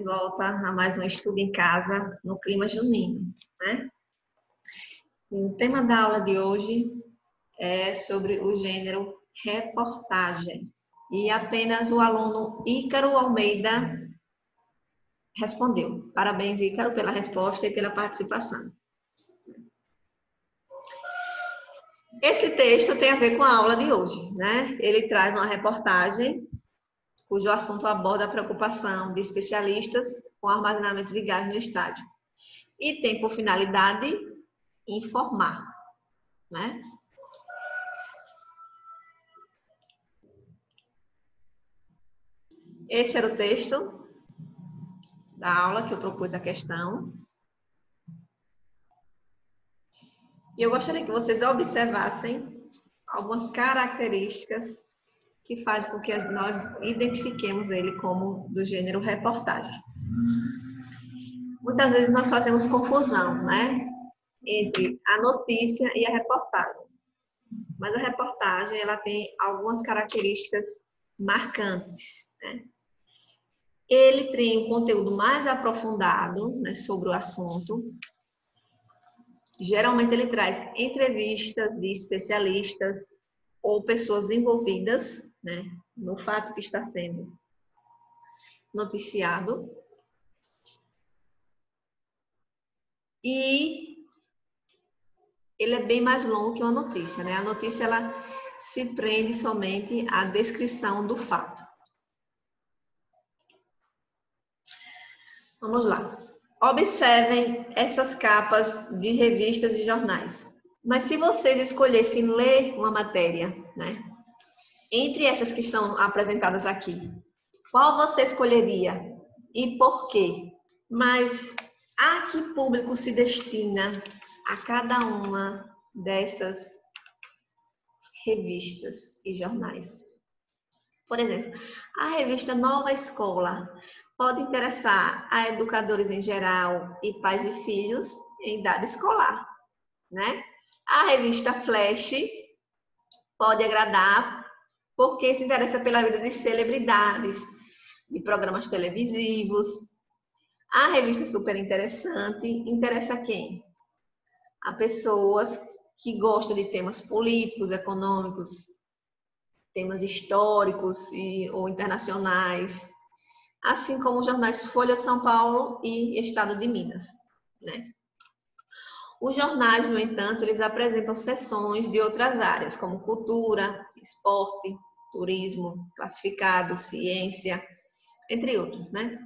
volta a mais um estudo em casa no clima junino, né? O tema da aula de hoje é sobre o gênero reportagem. E apenas o aluno Ícaro Almeida respondeu. Parabéns, Ícaro, pela resposta e pela participação. Esse texto tem a ver com a aula de hoje, né? Ele traz uma reportagem cujo assunto aborda a preocupação de especialistas com armazenamento de gás no estádio. E tem por finalidade informar, né? Esse era o texto da aula que eu propus a questão. E eu gostaria que vocês observassem algumas características que fazem com que nós identifiquemos ele como do gênero reportagem. Muitas vezes nós fazemos confusão, né, entre a notícia e a reportagem. Mas a reportagem, ela tem algumas características marcantes, né? Ele tem um conteúdo mais aprofundado, né, sobre o assunto. Geralmente ele traz entrevistas de especialistas ou pessoas envolvidas, né, no fato que está sendo noticiado. E ele é bem mais longo que uma notícia, né? A notícia, ela se prende somente à descrição do fato. Vamos lá. Observem essas capas de revistas e jornais. Mas se vocês escolhessem ler uma matéria, né, entre essas que são apresentadas aqui, qual você escolheria e por quê? Mas a que público se destina a cada uma dessas revistas e jornais? Por exemplo, a revista Nova Escola pode interessar a educadores em geral e pais e filhos em idade escolar, né? A revista Flash pode agradar porque se interessa pela vida de celebridades, de programas televisivos. A revista Super Interessante interessa quem? A pessoas que gostam de temas políticos, econômicos, temas históricos ou internacionais, assim como os jornais Folha de São Paulo e Estado de Minas, né? Os jornais, no entanto, eles apresentam seções de outras áreas, como cultura, esporte, turismo, classificado, ciência, entre outros, né?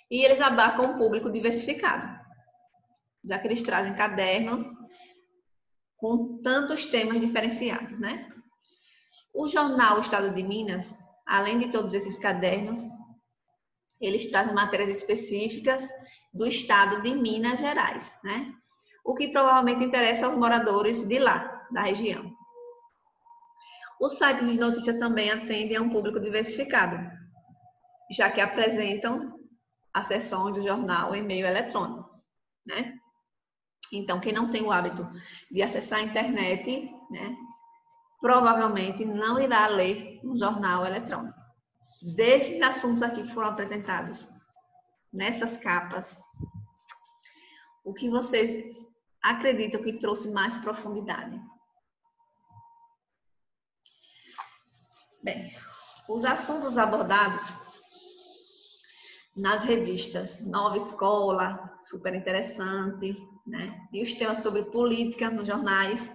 E eles abarcam um público diversificado, já que eles trazem cadernos com tantos temas diferenciados, né? O jornal Estado de Minas, além de todos esses cadernos, eles trazem matérias específicas do estado de Minas Gerais, né? O que provavelmente interessa aos moradores de lá, da região. Os sites de notícia também atendem a um público diversificado, já que apresentam as seções do jornal em meio eletrônico, né? Então, quem não tem o hábito de acessar a internet, né, provavelmente não irá ler um jornal eletrônico. Desses assuntos aqui que foram apresentados nessas capas, o que vocês acreditam que trouxe mais profundidade? Bem, os assuntos abordados nas revistas Nova Escola, Super Interessante, né, e os temas sobre política nos jornais,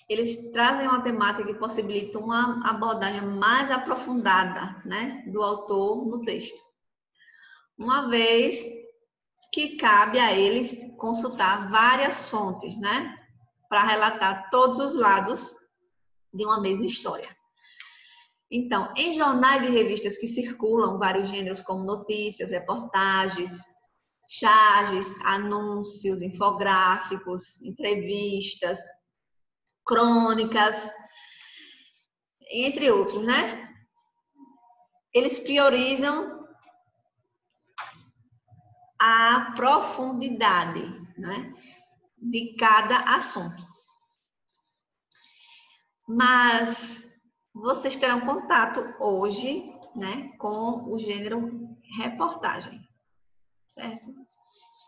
eles trazem uma temática que possibilita uma abordagem mais aprofundada, né, do autor no texto. Uma vez que cabe a eles consultar várias fontes, né, para relatar todos os lados de uma mesma história. Então, em jornais e revistas que circulam vários gêneros como notícias, reportagens, charges, anúncios, infográficos, entrevistas, crônicas, entre outros, né? Eles priorizam a profundidade, né, de cada assunto. Mas vocês terão contato hoje né, com o gênero reportagem, certo?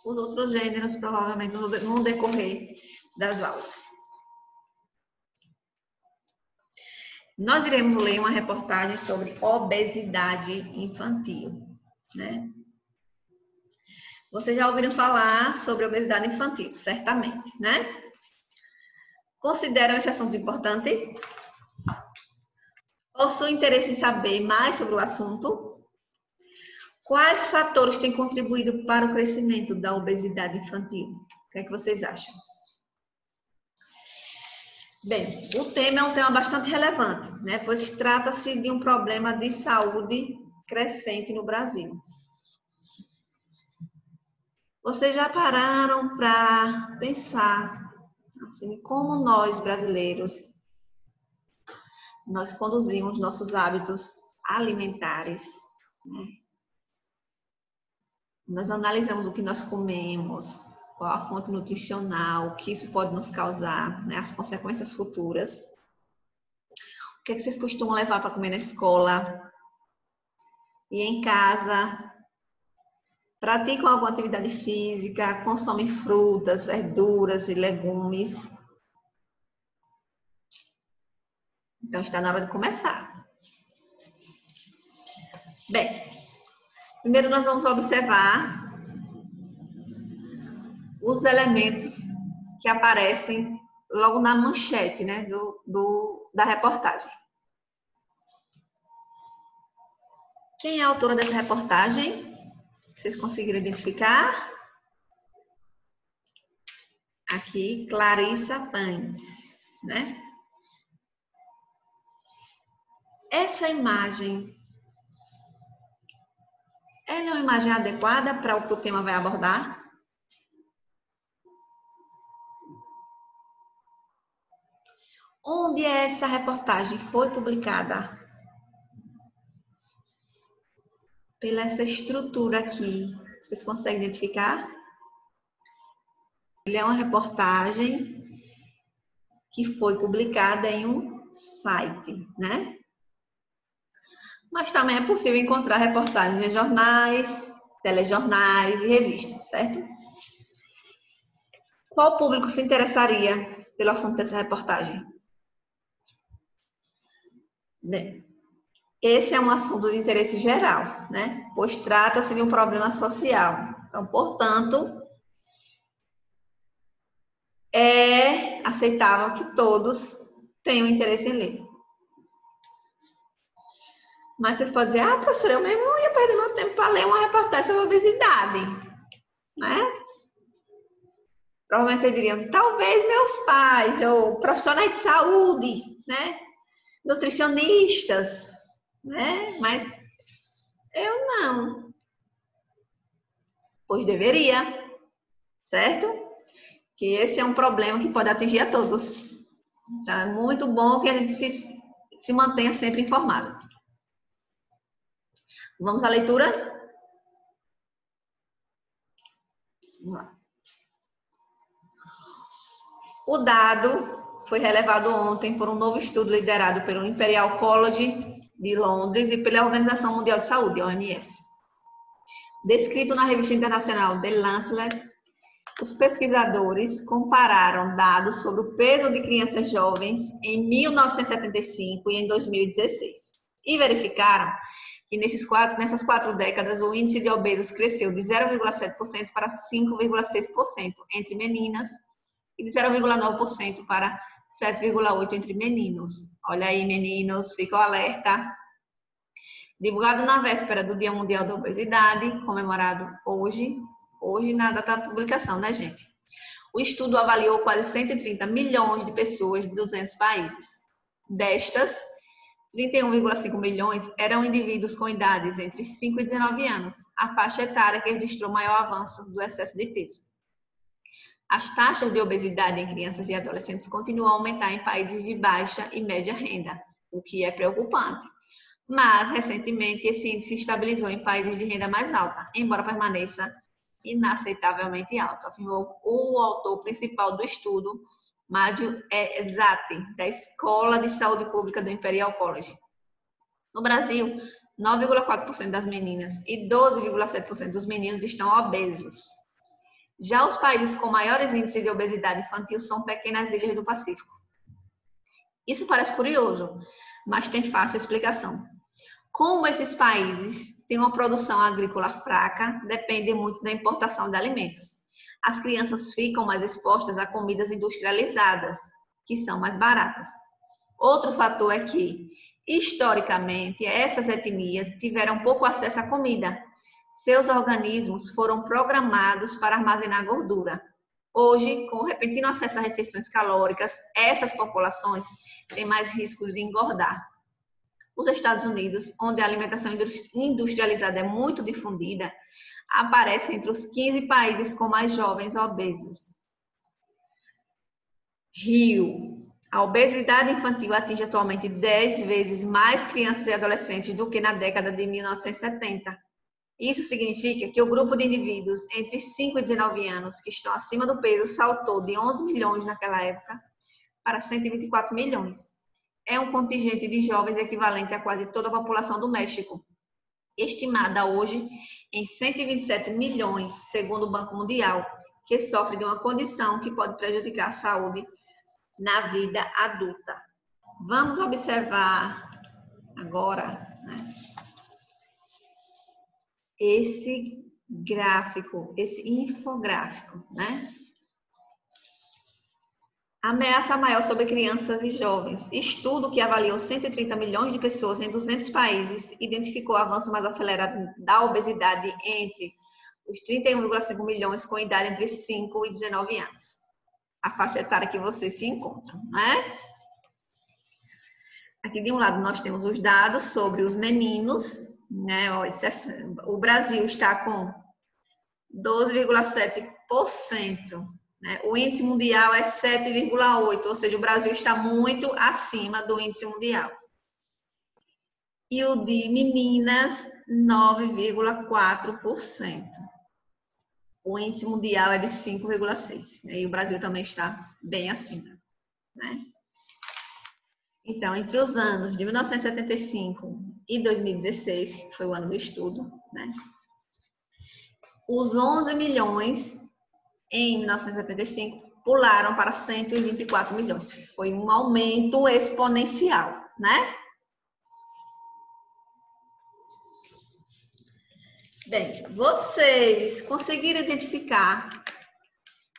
Os outros gêneros, provavelmente, no decorrer das aulas. Nós iremos ler uma reportagem sobre obesidade infantil, né? Vocês já ouviram falar sobre obesidade infantil, certamente, né? Consideram esse assunto importante? Possuem interesse em saber mais sobre o assunto? Quais fatores têm contribuído para o crescimento da obesidade infantil? O que é que vocês acham? Bem, o tema é um tema bastante relevante, né? Pois trata-se de um problema de saúde crescente no Brasil. Vocês já pararam para pensar assim, como nós brasileiros nós conduzimos nossos hábitos alimentares, né? Nós analisamos o que nós comemos, qual a fonte nutricional, o que isso pode nos causar, né? As consequências futuras. O que é que vocês costumam levar para comer na escola e em casa? Praticam alguma atividade física, consomem frutas, verduras e legumes. Então, está na hora de começar. Bem, primeiro nós vamos observar os elementos que aparecem logo na manchete, né, da reportagem. Quem é a autora dessa reportagem? Vocês conseguiram identificar? Aqui, Clarissa Pães, né? Essa imagem, ela é uma imagem adequada para o que o tema vai abordar? Onde essa reportagem foi publicada? Pela essa estrutura aqui, vocês conseguem identificar? Ele é uma reportagem que foi publicada em um site, né? Mas também é possível encontrar reportagens em jornais, telejornais e revistas, certo? Qual público se interessaria pelo assunto dessa reportagem? Bem, esse é um assunto de interesse geral, né? Pois trata-se de um problema social. Então, portanto, é aceitável que todos tenham interesse em ler. Mas vocês podem dizer, professora, eu mesmo ia perder meu tempo para ler uma reportagem sobre obesidade, né? Provavelmente vocês diriam, talvez meus pais, ou profissionais de saúde, né? Nutricionistas, né? Mas eu não. Pois deveria, certo? Que esse é um problema que pode atingir a todos. Então, é muito bom que a gente se mantenha sempre informado. Vamos à leitura? Vamos lá. O dado foi relevado ontem por um novo estudo liderado pelo Imperial College de Londres e pela Organização Mundial de Saúde, OMS. Descrito na revista internacional The Lancet, os pesquisadores compararam dados sobre o peso de crianças jovens em 1975 e em 2016 e verificaram que nessas 4 décadas o índice de obesos cresceu de 0,7% para 5,6% entre meninas e de 0,9% para 7,8% entre meninos. Olha aí, meninos, fica o alerta. Divulgado na véspera do Dia Mundial da Obesidade, comemorado hoje na data da publicação, né, gente? O estudo avaliou quase 130 milhões de pessoas de 200 países. Destas, 31,5 milhões eram indivíduos com idades entre 5 e 19 anos, a faixa etária que registrou maior avanço do excesso de peso. As taxas de obesidade em crianças e adolescentes continuam a aumentar em países de baixa e média renda, o que é preocupante. Mas, recentemente, esse índice se estabilizou em países de renda mais alta, embora permaneça inaceitavelmente alto, afirmou o autor principal do estudo, Madhu Zati, da Escola de Saúde Pública do Imperial College. No Brasil, 9,4% das meninas e 12,7% dos meninos estão obesos. Já os países com maiores índices de obesidade infantil são pequenas ilhas do Pacífico. Isso parece curioso, mas tem fácil explicação. Como esses países têm uma produção agrícola fraca, depende muito da importação de alimentos. As crianças ficam mais expostas a comidas industrializadas, que são mais baratas. Outro fator é que, historicamente, essas etnias tiveram pouco acesso à comida. Seus organismos foram programados para armazenar gordura. Hoje, com o repentino acesso a refeições calóricas, essas populações têm mais riscos de engordar. Os Estados Unidos, onde a alimentação industrializada é muito difundida, aparece entre os 15 países com mais jovens obesos. Rio. A obesidade infantil atinge atualmente 10 vezes mais crianças e adolescentes do que na década de 1970. Isso significa que o grupo de indivíduos entre 5 e 19 anos que estão acima do peso saltou de 11 milhões naquela época para 124 milhões. É um contingente de jovens equivalente a quase toda a população do México, estimada hoje em 127 milhões, segundo o Banco Mundial, que sofre de uma condição que pode prejudicar a saúde na vida adulta. Vamos observar agora, né, esse gráfico, esse infográfico, né? Ameaça maior sobre crianças e jovens. Estudo que avaliou 130 milhões de pessoas em 200 países identificou o avanço mais acelerado da obesidade entre os 31,5 milhões com idade entre 5 e 19 anos. A faixa etária que vocês se encontram, né? Aqui de um lado nós temos os dados sobre os meninos, né? O Brasil está com 12,7%. Né? O índice mundial é 7,8%, ou seja, o Brasil está muito acima do índice mundial. E o de meninas, 9,4%. O índice mundial é de 5,6%. Né? E o Brasil também está bem acima. Né? Então, entre os anos de 1975 e 2016, que foi o ano do estudo, né? Os 11 milhões em 1975 pularam para 124 milhões. Foi um aumento exponencial, né? Bem, vocês conseguiram identificar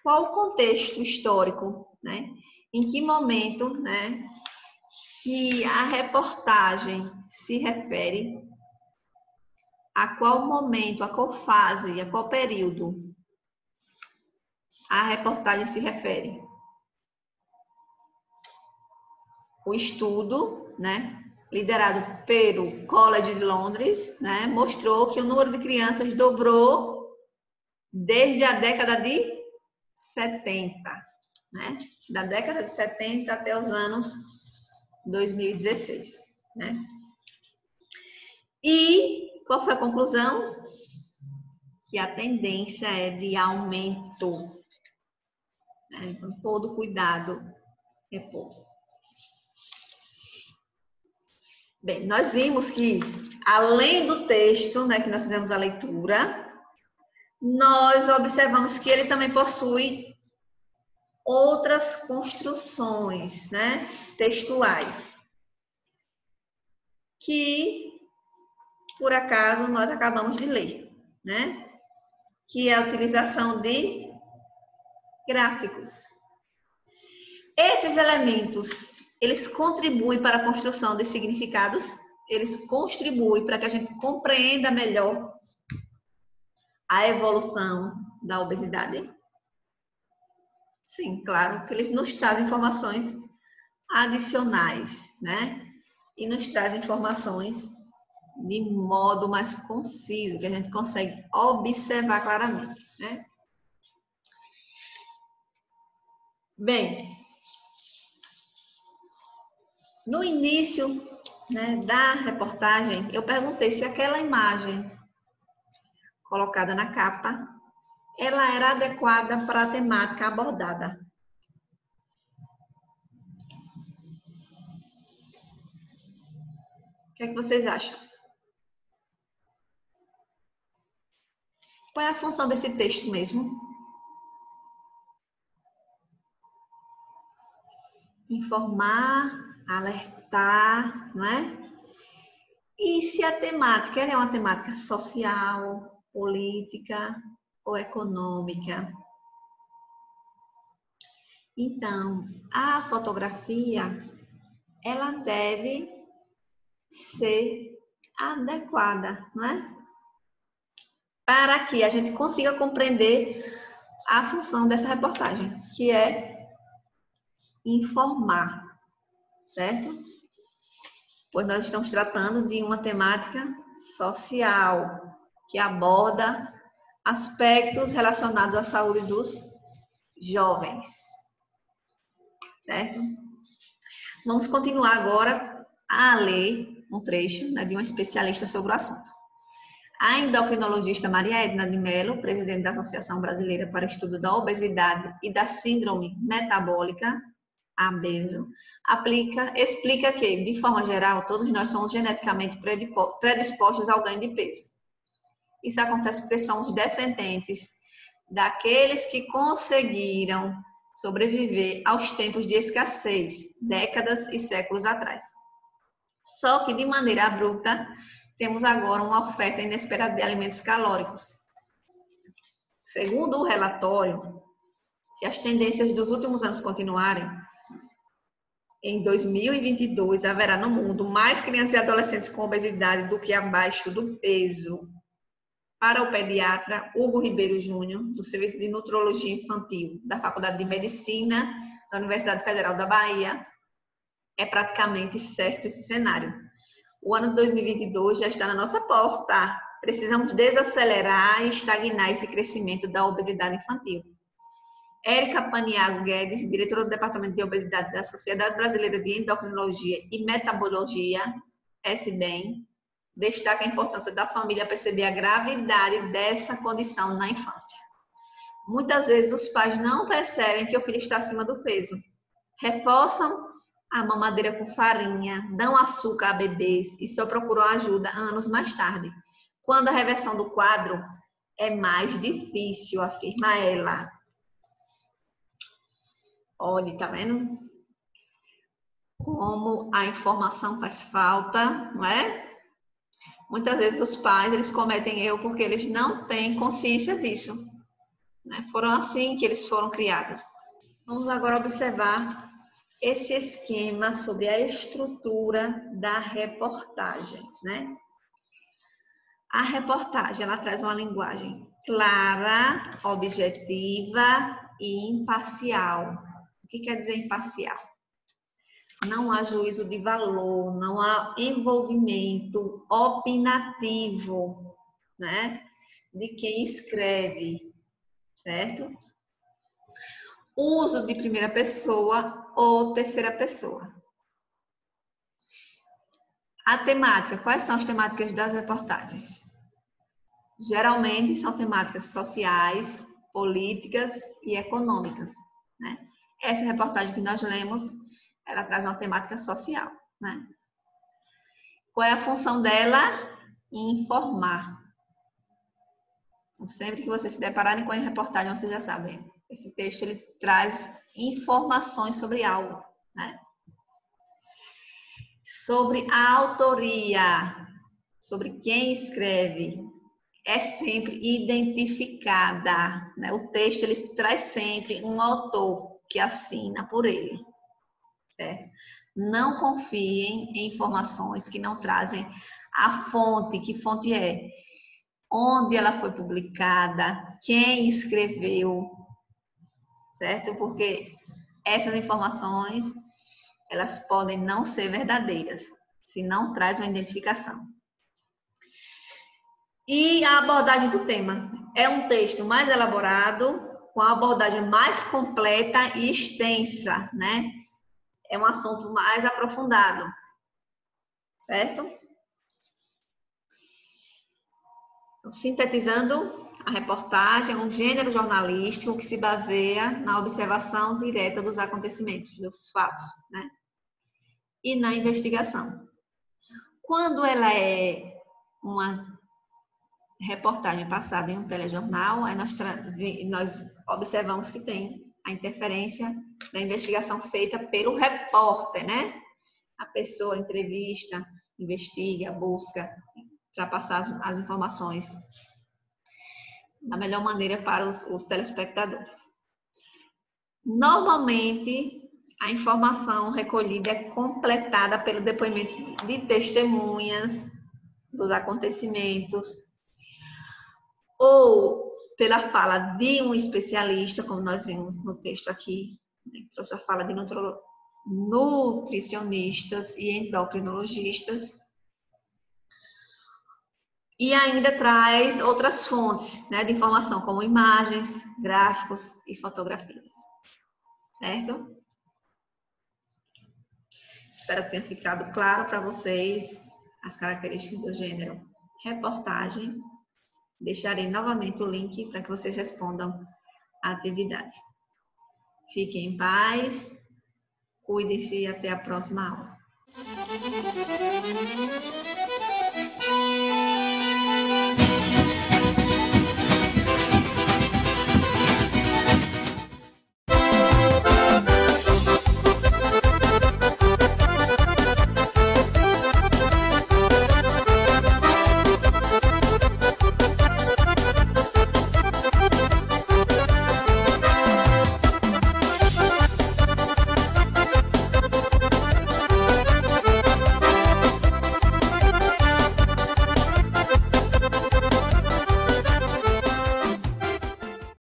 qual o contexto histórico, né? Em que momento, né, que a reportagem se refere, a qual momento, a qual fase, a qual período a reportagem se refere? O estudo, né, liderado pelo College de Londres, né, mostrou que o número de crianças dobrou desde a década de 70, né? Da década de 70 até os anos 2016, né? E qual foi a conclusão? Que a tendência é de aumento. Né? Então, todo cuidado é pouco. Bem, nós vimos que, além do texto, né, que nós fizemos a leitura, nós observamos que ele também possui outras construções, né, textuais, que, por acaso, nós acabamos de ler, né? Que é a utilização de gráficos. Esses elementos, eles contribuem para a construção de significados, eles contribuem para que a gente compreenda melhor a evolução da obesidade. Sim, claro, que eles nos trazem informações adicionais, né? E nos trazem informações de modo mais conciso, que a gente consegue observar claramente, né? Bem, no início, né, da reportagem, eu perguntei se aquela imagem colocada na capa, ela era adequada para a temática abordada. O que é que vocês acham? Qual é a função desse texto mesmo? Informar, alertar, não é? E se a temática é uma temática social, política ou econômica? Então, a fotografia, ela deve ser adequada, não é? Para que a gente consiga compreender a função dessa reportagem, que é informar, certo? Pois nós estamos tratando de uma temática social, que aborda aspectos relacionados à saúde dos jovens, certo? Vamos continuar agora a ler um trecho, né, de um especialista sobre o assunto. A endocrinologista Maria Edna de Mello, presidente da Associação Brasileira para o Estudo da Obesidade e da Síndrome Metabólica, ABESO, explica que, de forma geral, todos nós somos geneticamente predispostos ao ganho de peso. Isso acontece porque somos descendentes daqueles que conseguiram sobreviver aos tempos de escassez, décadas e séculos atrás. Só que, de maneira abrupta, temos agora uma oferta inesperada de alimentos calóricos. Segundo o relatório, se as tendências dos últimos anos continuarem, em 2022 haverá no mundo mais crianças e adolescentes com obesidade do que abaixo do peso. Para o pediatra Hugo Ribeiro Júnior, do Serviço de Nutrologia Infantil da Faculdade de Medicina da Universidade Federal da Bahia, é praticamente certo esse cenário. O ano de 2022 já está na nossa porta. Precisamos desacelerar e estagnar esse crescimento da obesidade infantil. Érica Paniago Guedes, diretora do Departamento de Obesidade da Sociedade Brasileira de Endocrinologia e Metabologia, SBEM, destaca a importância da família perceber a gravidade dessa condição na infância. Muitas vezes os pais não percebem que o filho está acima do peso. Reforçam a mamadeira com farinha, dão açúcar a bebês e só procuram ajuda anos mais tarde, quando a reversão do quadro é mais difícil, afirma ela. Olha, tá vendo? Como a informação faz falta, não é? Muitas vezes os pais, eles cometem erro porque eles não têm consciência disso, né? Foram assim que eles foram criados. Vamos agora observar esse esquema sobre a estrutura da reportagem, né? A reportagem, ela traz uma linguagem clara, objetiva e imparcial. O que quer dizer imparcial? Não há juízo de valor, não há envolvimento opinativo, né, de quem escreve, certo? Uso de primeira pessoa ou terceira pessoa. A temática, quais são as temáticas das reportagens? Geralmente são temáticas sociais, políticas e econômicas, né? Essa reportagem que nós lemos, ela traz uma temática social, né? Qual é a função dela? Informar. Então, sempre que vocês se depararem com a reportagem, vocês já sabem. Esse texto, ele traz informações sobre algo, né? Sobre a autoria, sobre quem escreve, é sempre identificada, né? O texto, ele traz sempre um autor que assina por ele, certo? Não confiem em informações que não trazem a fonte. Que fonte é? Onde ela foi publicada, quem escreveu, certo? Porque essas informações, elas podem não ser verdadeiras, se não traz uma identificação. E a abordagem do tema é um texto mais elaborado, com a abordagem mais completa e extensa, né? É um assunto mais aprofundado, certo? Então, sintetizando, a reportagem é um gênero jornalístico que se baseia na observação direta dos acontecimentos, dos fatos, né? E na investigação. Quando ela é uma reportagem passada em um telejornal, aí nós observamos que tem a interferência da investigação feita pelo repórter, né? A pessoa entrevista, investiga, busca para passar as informações da melhor maneira para os telespectadores. Normalmente, a informação recolhida é completada pelo depoimento de testemunhas dos acontecimentos ou pela fala de um especialista, como nós vimos no texto aqui, né, que trouxe a fala de nutricionistas e endocrinologistas. E ainda traz outras fontes, né, de informação, como imagens, gráficos e fotografias. Certo? Espero que tenha ficado claro para vocês as características do gênero reportagem. Deixarei novamente o link para que vocês respondam a atividade. Fiquem em paz, cuidem-se e até a próxima aula.